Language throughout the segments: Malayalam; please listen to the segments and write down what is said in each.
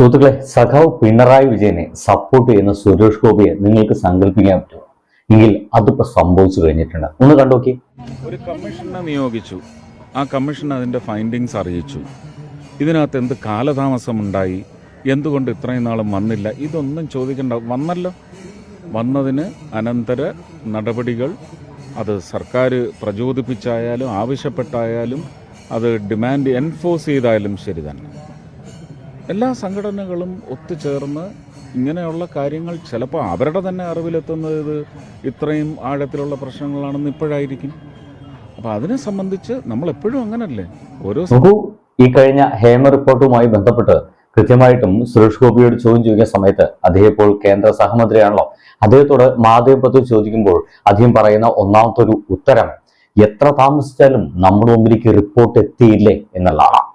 സുഹൃത്തുക്കളെ, സഖാവ് പിണറായി വിജയനെ സപ്പോർട്ട് ചെയ്യുന്ന സുരേഷ് ഗോപിയെ നിങ്ങൾക്ക് സങ്കല്പിക്കാൻ പറ്റുമോ? എങ്കിൽ അതിപ്പോ സംഭവിച്ചു കഴിഞ്ഞിട്ടുണ്ട്. ഒന്ന് കണ്ടോക്കി. ഒരു കമ്മീഷനെ നിയോഗിച്ചു. ആ കമ്മീഷൻ അതിന്റെ ഫൈൻഡിങ്സ് അറിയിച്ചു. ഇതിനകത്ത് എന്ത് കാലതാമസമുണ്ടായി, എന്തുകൊണ്ട് ഇത്രയും നാളും വന്നില്ല, ഇതൊന്നും ചോദിക്കേണ്ട. വന്നല്ലോ. വന്നതിന് അനന്തര നടപടികൾ അത് സർക്കാർ പ്രചോദിപ്പിച്ചായാലും ആവശ്യപ്പെട്ടായാലും അത് ഡിമാൻഡ് എൻഫോഴ്സ് ചെയ്തായാലും ശരി തന്നെ. എല്ലാ സംഘടനകളും ഒത്തുചേർന്ന് ഇങ്ങനെയുള്ള കാര്യങ്ങൾ ചിലപ്പോൾ അവരുടെ തന്നെ അറിവിലെത്തുന്നത് ഇത് ഇത്രയും ആഴത്തിലുള്ള പ്രശ്നങ്ങളാണെന്ന് ഇപ്പോഴായിരിക്കും. അപ്പോൾ അതിനെ സംബന്ധിച്ച് നമ്മൾ എപ്പോഴും അങ്ങനല്ലേ. ഈ കഴിഞ്ഞ ഹേമ റിപ്പോർട്ടുമായി ബന്ധപ്പെട്ട് കൃത്യമായിട്ടും സുരേഷ് ഗോപിയോട് ചോദ്യം ചോദിക്കുന്ന സമയത്ത് അദ്ദേഹം ഇപ്പോൾ കേന്ദ്ര സഹമന്ത്രിയാണല്ലോ. അദ്ദേഹത്തോട് മാധ്യമത്തിൽ ചോദിക്കുമ്പോൾ അദ്ദേഹം പറയുന്ന ഒന്നാമത്തെ ഒരു ഉത്തരം, എത്ര താമസിച്ചാലും നമ്മുടെ മുമ്പിലേക്ക് റിപ്പോർട്ട് എത്തിയില്ലേ എന്നുള്ളതാണ്.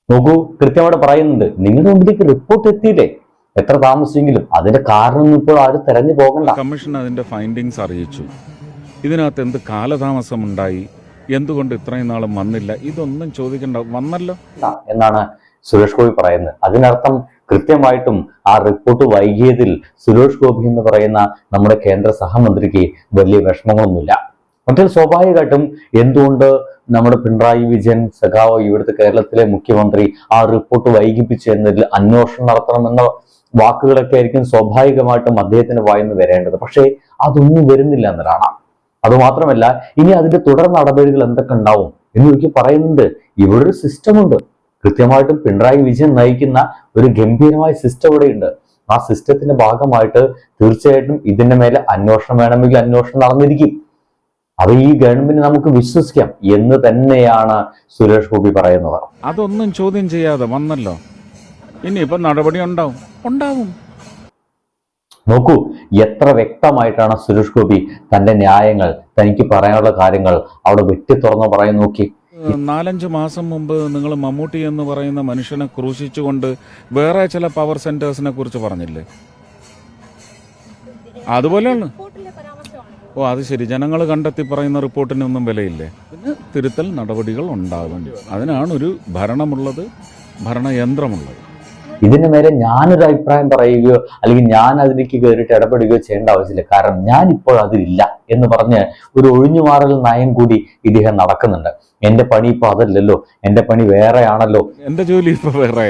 നോക്കൂ, കൃത്യമായിട്ട് പറയുന്നുണ്ട്, നിങ്ങളുടെ മുമ്പിലേക്ക് റിപ്പോർട്ട് എത്തിയില്ലേ, എത്ര താമസിച്ചെങ്കിലും അതിന്റെ കാരണം ഇപ്പോൾ ആരും തെരഞ്ഞു പോകണ്ട. കമ്മീഷൻ അതിന്റെ ഫൈൻഡിങ്സ് അറിയിച്ചു. ഇതിനകത്ത് എന്ത് കാലതാമസമുണ്ടായി, എന്തുകൊണ്ട് ഇത്രയും നാളും വന്നില്ല, ഇതൊന്നും ചോദിക്കേണ്ട. വന്നല്ലോ എന്നാണ് സുരേഷ് ഗോപി പറയുന്നത്. അതിനർത്ഥം കൃത്യമായിട്ടും ആ റിപ്പോർട്ട് വൈകിയതിൽ സുരേഷ് ഗോപി എന്ന് പറയുന്ന നമ്മുടെ കേന്ദ്ര സഹമന്ത്രിക്ക് വലിയ വിഷമങ്ങളൊന്നുമില്ല. മറ്റൊരു സ്വാഭാവികമായിട്ടും എന്തുകൊണ്ട് നമ്മുടെ പിണറായി വിജയൻ സഖാവ്, ഇവിടുത്തെ കേരളത്തിലെ മുഖ്യമന്ത്രി ആ റിപ്പോർട്ട് വൈകിപ്പിച്ചു എന്നതിൽ അന്വേഷണം നടത്തണമെന്ന വാക്കുകളൊക്കെ ആയിരിക്കും സ്വാഭാവികമായിട്ടും അദ്ദേഹത്തിന് വായിന്ന് വരേണ്ടത്. പക്ഷേ അതൊന്നും വരുന്നില്ല എന്നതാണ്. അതുമാത്രമല്ല, ഇനി അതിന്റെ തുടർ നടപടികൾ എന്തൊക്കെ ഉണ്ടാവും എന്നൊക്കെ പറയുന്നുണ്ട്. ഇവിടെ ഒരു സിസ്റ്റം ഉണ്ട്. കൃത്യമായിട്ടും പിണറായി വിജയൻ നയിക്കുന്ന ഒരു ഗംഭീരമായ സിസ്റ്റം ഇവിടെയുണ്ട്. ആ സിസ്റ്റത്തിന്റെ ഭാഗമായിട്ട് തീർച്ചയായിട്ടും ഇതിന്റെ മേലെ അന്വേഷണം വേണമെങ്കിൽ അന്വേഷണം നടന്നിരിക്കും. അത് ഈ ഗവൺമെന്റ് നമുക്ക് വിശ്വസിക്കാം എന്ന് തന്നെയാണ് സുരേഷ് ഗോപി പറയുന്നത്. അതൊന്നും ചോദ്യം ചെയ്യാതെ വന്നല്ലോ, ഇനിയിപ്പോ നടപടി ഉണ്ടാവും. നോക്കൂ, എത്ര വ്യക്തമായിട്ടാണ് സുരേഷ് ഗോപി തന്റെ ന്യായങ്ങൾ, തനിക്ക് പറയാനുള്ള കാര്യങ്ങൾ അവിടെ വെട്ടി തുറന്ന് പറയാൻ നോക്കി. 4-5 മാസം മുമ്പ് നിങ്ങൾ മമ്മൂട്ടി എന്ന് പറയുന്ന മനുഷ്യനെ ക്രൂശിച്ചുകൊണ്ട് വേറെ ചില പവർ സെന്റേഴ്സിനെ കുറിച്ച് പറഞ്ഞില്ലേ? അതുപോലെയാണ്. അത് ശരി. ജനങ്ങൾ കണ്ടെത്തി പറയുന്ന റിപ്പോർട്ടിനൊന്നും വിലയില്ലേ? പിന്നെ തിരുത്തൽ നടപടികൾ ഉണ്ടാകും. അതിനാണ് ഒരു ഭരണമുള്ളത്, ഭരണയന്ത്രമുള്ളത്. ഇതിന് നേരെ ഞാനൊരു അഭിപ്രായം പറയുകയോ അല്ലെങ്കിൽ ഞാൻ അതിലേക്ക് കയറിയിട്ട് ഇടപെടുകയോ ചെയ്യേണ്ട ആവശ്യമില്ല. കാരണം ഞാൻ ഇപ്പോൾ അതിലില്ല എന്ന് പറഞ്ഞ് ഒരു ഒഴിഞ്ഞുമാറൽ നയം കൂടി ഇദ്ദേഹം നടക്കുന്നുണ്ട്. എന്റെ പണി ഇപ്പൊ അതല്ലല്ലോ, എന്റെ പണി വേറെയാണല്ലോ, എന്റെ ജോലി ഇപ്പൊ വേറെ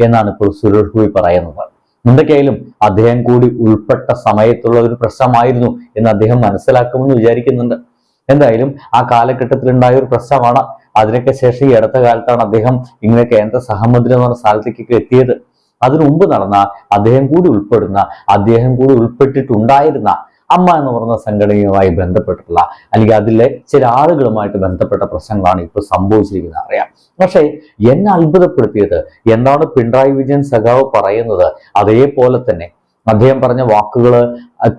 എന്നാണ് ഇപ്പോൾ സുരേഷ് ഗോപി പറയുന്നത്. എന്തൊക്കെയായാലും അദ്ദേഹം കൂടി ഉൾപ്പെട്ട സമയത്തുള്ള ഒരു പ്രശ്നമായിരുന്നു എന്ന് അദ്ദേഹം മനസ്സിലാക്കുമെന്ന് വിചാരിക്കുന്നുണ്ട്. എന്തായാലും ആ കാലഘട്ടത്തിൽ ഉണ്ടായ ഒരു പ്രശ്നമാണ്. അതിനൊക്കെ ശേഷം ഈ അടുത്ത കാലത്താണ് അദ്ദേഹം ഇങ്ങനെ കേന്ദ്ര സഹമന്ത്രി എന്ന് പറഞ്ഞ സ്ഥലത്തേക്കൊക്കെ എത്തിയത്. അതിനു മുമ്പ് നടന്ന അദ്ദേഹം കൂടി ഉൾപ്പെട്ടിട്ടുണ്ടായിരുന്ന അമ്മ എന്ന് പറയുന്ന സംഘടനയുമായി ബന്ധപ്പെട്ടിട്ടുള്ള അല്ലെങ്കിൽ അതിലെ ചില ആളുകളുമായിട്ട് ബന്ധപ്പെട്ട പ്രശ്നങ്ങളാണ് ഇപ്പോൾ സംഭവിച്ചിരിക്കുന്നത് അറിയാം. പക്ഷേ എന്നെ അത്ഭുതപ്പെടുത്തിയത് എന്താണ് പിണറായി വിജയൻ സഖാവ് പറയുന്നത് അതേപോലെ തന്നെ അദ്ദേഹം പറഞ്ഞ വാക്കുകൾ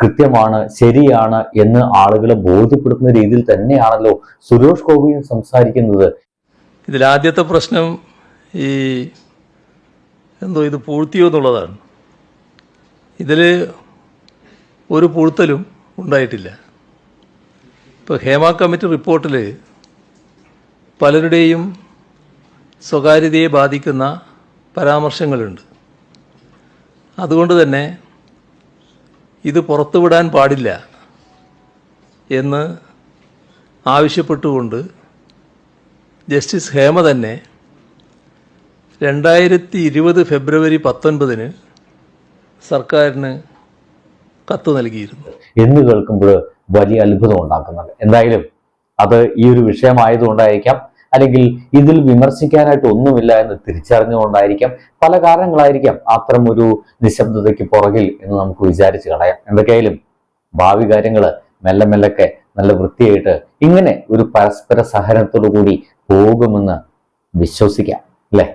കൃത്യമാണ്, ശരിയാണ് എന്ന് ആളുകളെ ബോധ്യപ്പെടുത്തുന്ന രീതിയിൽ തന്നെയാണല്ലോ സുരേഷ് ഗോപിയും സംസാരിക്കുന്നത്. ഇതിലാദ്യത്തെ പ്രശ്നം ഇത് പൂഴ്ത്തിയോ എന്നുള്ളതാണ്. ഇതിൽ ഒരു പൂഴ്ത്തലും ഉണ്ടായിട്ടില്ല. ഇപ്പോൾ ഹേമ കമ്മിറ്റി റിപ്പോർട്ടിൽ പലരുടെയും സ്വകാര്യതയെ ബാധിക്കുന്ന പരാമർശങ്ങളുണ്ട്. അതുകൊണ്ട് തന്നെ ഇത് പുറത്തുവിടാൻ പാടില്ല എന്ന് ആവശ്യപ്പെട്ടുകൊണ്ട് ജസ്റ്റിസ് ഹേമ തന്നെ 2020 ഫെബ്രുവരി 19 സർക്കാരിന് കത്ത് നൽകിയിരുന്നു എന്ന് കേൾക്കുമ്പോൾ വലിയ അത്ഭുതം ഉണ്ടാക്കുന്നുണ്ട്. എന്തായാലും അത് ഈ ഒരു വിഷയമായതുകൊണ്ടായിരിക്കാം, അല്ലെങ്കിൽ ഇതിൽ വിമർശിക്കാനായിട്ട് ഒന്നുമില്ല എന്ന് തിരിച്ചറിഞ്ഞുകൊണ്ടായിരിക്കാം, പല കാരണങ്ങളായിരിക്കാം അത്തരം ഒരു നിശബ്ദതയ്ക്ക് പുറകിൽ എന്ന് നമുക്ക് വിചാരിച്ച് കളയാം. എന്തൊക്കെയായാലും ഭാവി കാര്യങ്ങള് മെല്ലെ നല്ല വൃത്തിയായിട്ട് ഇങ്ങനെ ഒരു പരസ്പര സഹനത്തോടു കൂടി പോകുമെന്ന് വിശ്വസിക്കാം, അല്ലേ?